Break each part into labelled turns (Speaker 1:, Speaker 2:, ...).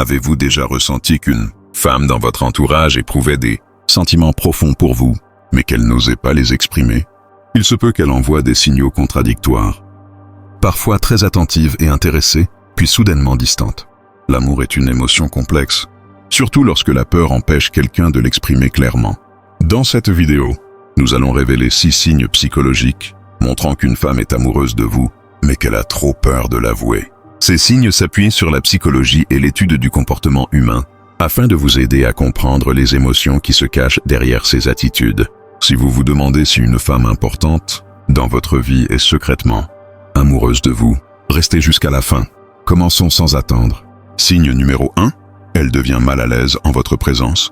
Speaker 1: Avez-vous déjà ressenti qu'une femme dans votre entourage éprouvait des sentiments profonds pour vous, mais qu'elle n'osait pas les exprimer? Il se peut qu'elle envoie des signaux contradictoires, parfois très attentive et intéressée, puis soudainement distante. L'amour est une émotion complexe, surtout lorsque la peur empêche quelqu'un de l'exprimer clairement. Dans cette vidéo, nous allons révéler 6 signes psychologiques montrant qu'une femme est amoureuse de vous, mais qu'elle a trop peur de l'avouer. Ces signes s'appuient sur la psychologie et l'étude du comportement humain, afin de vous aider à comprendre les émotions qui se cachent derrière ces attitudes. Si vous vous demandez si une femme importante dans votre vie est secrètement amoureuse de vous, restez jusqu'à la fin. Commençons sans attendre. Signe numéro 1, elle devient mal à l'aise en votre présence.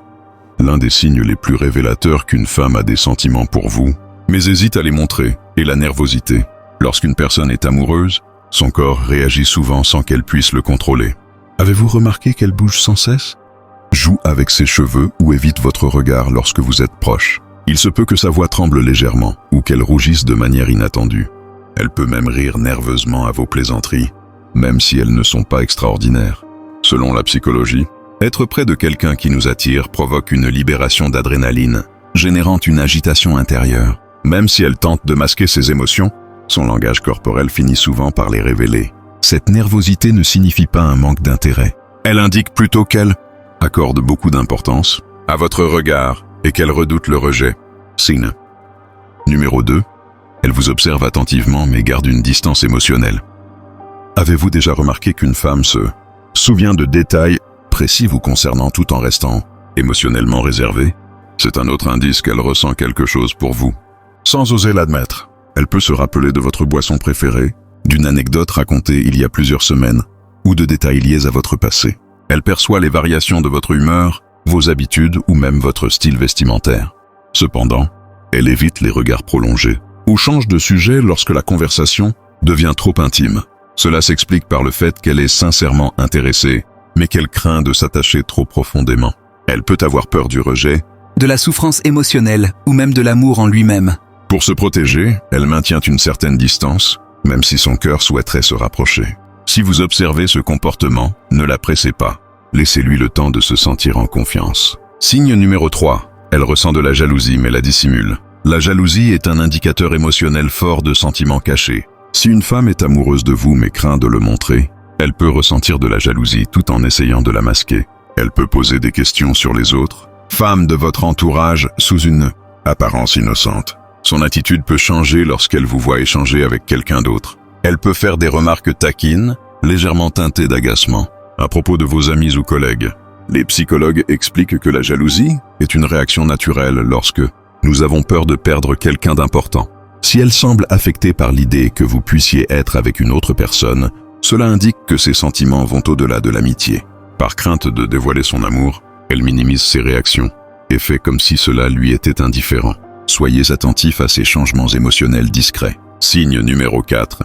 Speaker 1: L'un des signes les plus révélateurs qu'une femme a des sentiments pour vous, mais hésite à les montrer, est la nervosité. Lorsqu'une personne est amoureuse, son corps réagit souvent sans qu'elle puisse le contrôler. Avez-vous remarqué qu'elle bouge sans cesse? Joue avec ses cheveux ou évite votre regard lorsque vous êtes proche. Il se peut que sa voix tremble légèrement ou qu'elle rougisse de manière inattendue. Elle peut même rire nerveusement à vos plaisanteries, même si elles ne sont pas extraordinaires. Selon la psychologie, être près de quelqu'un qui nous attire provoque une libération d'adrénaline, générant une agitation intérieure. Même si elle tente de masquer ses émotions, son langage corporel finit souvent par les révéler. Cette nervosité ne signifie pas un manque d'intérêt. Elle indique plutôt qu'elle accorde beaucoup d'importance à votre regard et qu'elle redoute le rejet. Signe numéro 2. Elle vous observe attentivement mais garde une distance émotionnelle. Avez-vous déjà remarqué qu'une femme se souvient de détails précis vous concernant tout en restant émotionnellement réservée? C'est un autre indice qu'elle ressent quelque chose pour vous, sans oser l'admettre. Elle peut se rappeler de votre boisson préférée, d'une anecdote racontée il y a plusieurs semaines, ou de détails liés à votre passé. Elle perçoit les variations de votre humeur, vos habitudes ou même votre style vestimentaire. Cependant, elle évite les regards prolongés, ou change de sujet lorsque la conversation devient trop intime. Cela s'explique par le fait qu'elle est sincèrement intéressée, mais qu'elle craint de s'attacher trop profondément. Elle peut avoir peur du rejet,
Speaker 2: de la souffrance émotionnelle ou même de l'amour en lui-même.
Speaker 1: Pour se protéger, elle maintient une certaine distance, même si son cœur souhaiterait se rapprocher. Si vous observez ce comportement, ne la pressez pas. Laissez-lui le temps de se sentir en confiance. Signe numéro 3. Elle ressent de la jalousie mais la dissimule. La jalousie est un indicateur émotionnel fort de sentiments cachés. Si une femme est amoureuse de vous mais craint de le montrer, elle peut ressentir de la jalousie tout en essayant de la masquer. Elle peut poser des questions sur les autres femmes de votre entourage sous une apparence innocente. Son attitude peut changer lorsqu'elle vous voit échanger avec quelqu'un d'autre. Elle peut faire des remarques taquines, légèrement teintées d'agacement, à propos de vos amis ou collègues. Les psychologues expliquent que la jalousie est une réaction naturelle lorsque nous avons peur de perdre quelqu'un d'important. Si elle semble affectée par l'idée que vous puissiez être avec une autre personne, cela indique que ses sentiments vont au-delà de l'amitié. Par crainte de dévoiler son amour, elle minimise ses réactions et fait comme si cela lui était indifférent. Soyez attentif à ces changements émotionnels discrets. Signe numéro 4.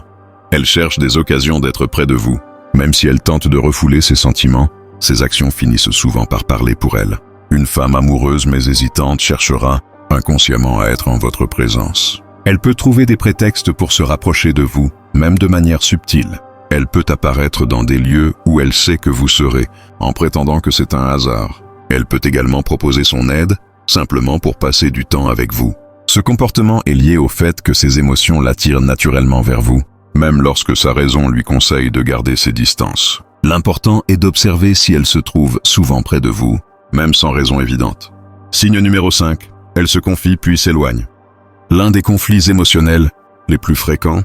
Speaker 1: Elle cherche des occasions d'être près de vous. Même si elle tente de refouler ses sentiments, ses actions finissent souvent par parler pour elle. Une femme amoureuse mais hésitante cherchera inconsciemment à être en votre présence. Elle peut trouver des prétextes pour se rapprocher de vous, même de manière subtile. Elle peut apparaître dans des lieux où elle sait que vous serez, en prétendant que c'est un hasard. Elle peut également proposer son aide, simplement pour passer du temps avec vous. Ce comportement est lié au fait que ses émotions l'attirent naturellement vers vous, même lorsque sa raison lui conseille de garder ses distances. L'important est d'observer si elle se trouve souvent près de vous, même sans raison évidente. Signe numéro 5. Elle se confie puis s'éloigne. L'un des conflits émotionnels les plus fréquents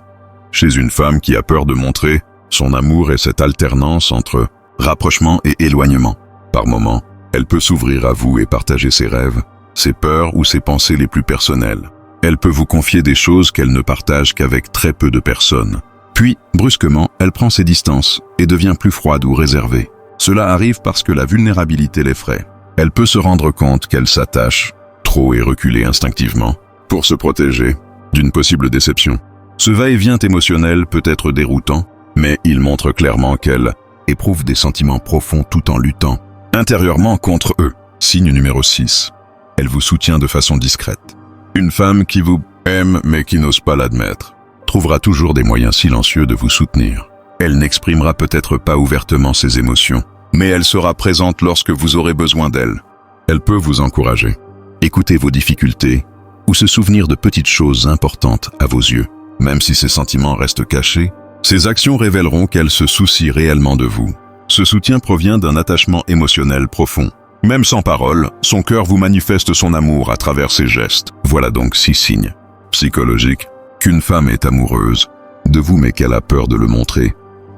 Speaker 1: chez une femme qui a peur de montrer son amour est cette alternance entre rapprochement et éloignement. Par moments, elle peut s'ouvrir à vous et partager ses rêves, ses peurs ou ses pensées les plus personnelles. Elle peut vous confier des choses qu'elle ne partage qu'avec très peu de personnes. Puis, brusquement, elle prend ses distances et devient plus froide ou réservée. Cela arrive parce que la vulnérabilité l'effraie. Elle peut se rendre compte qu'elle s'attache trop et reculer instinctivement pour se protéger d'une possible déception. Ce va-et-vient émotionnel peut être déroutant, mais il montre clairement qu'elle éprouve des sentiments profonds tout en luttant intérieurement contre eux. Signe numéro 6. Elle vous soutient de façon discrète. Une femme qui vous aime mais qui n'ose pas l'admettre trouvera toujours des moyens silencieux de vous soutenir. Elle n'exprimera peut-être pas ouvertement ses émotions, mais elle sera présente lorsque vous aurez besoin d'elle. Elle peut vous encourager, écouter vos difficultés ou se souvenir de petites choses importantes à vos yeux. Même si ces sentiments restent cachés, ces actions révéleront qu'elle se soucie réellement de vous. Ce soutien provient d'un attachement émotionnel profond. Même sans parole, son cœur vous manifeste son amour à travers ses gestes. Voilà donc 6 signes psychologiques qu'une femme est amoureuse de vous mais qu'elle a peur de le montrer.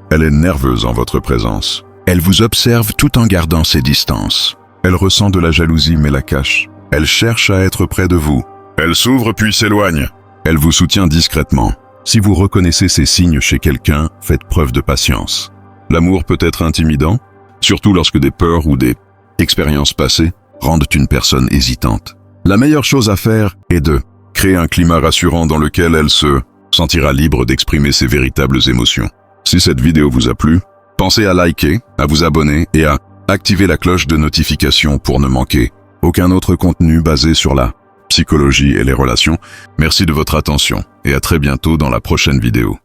Speaker 1: Elle est nerveuse en votre présence. Elle vous observe tout en gardant ses distances. Elle ressent de la jalousie mais la cache. Elle cherche à être près de vous. Elle s'ouvre puis s'éloigne. Elle vous soutient discrètement. Si vous reconnaissez ces signes chez quelqu'un, faites preuve de patience. L'amour peut être intimidant, surtout lorsque des peurs ou des expériences passées rendent une personne hésitante. La meilleure chose à faire est de créer un climat rassurant dans lequel elle se sentira libre d'exprimer ses véritables émotions. Si cette vidéo vous a plu, pensez à liker, à vous abonner et à activer la cloche de notification pour ne manquer aucun autre contenu basé sur la psychologie et les relations. Merci de votre attention et à très bientôt dans la prochaine vidéo.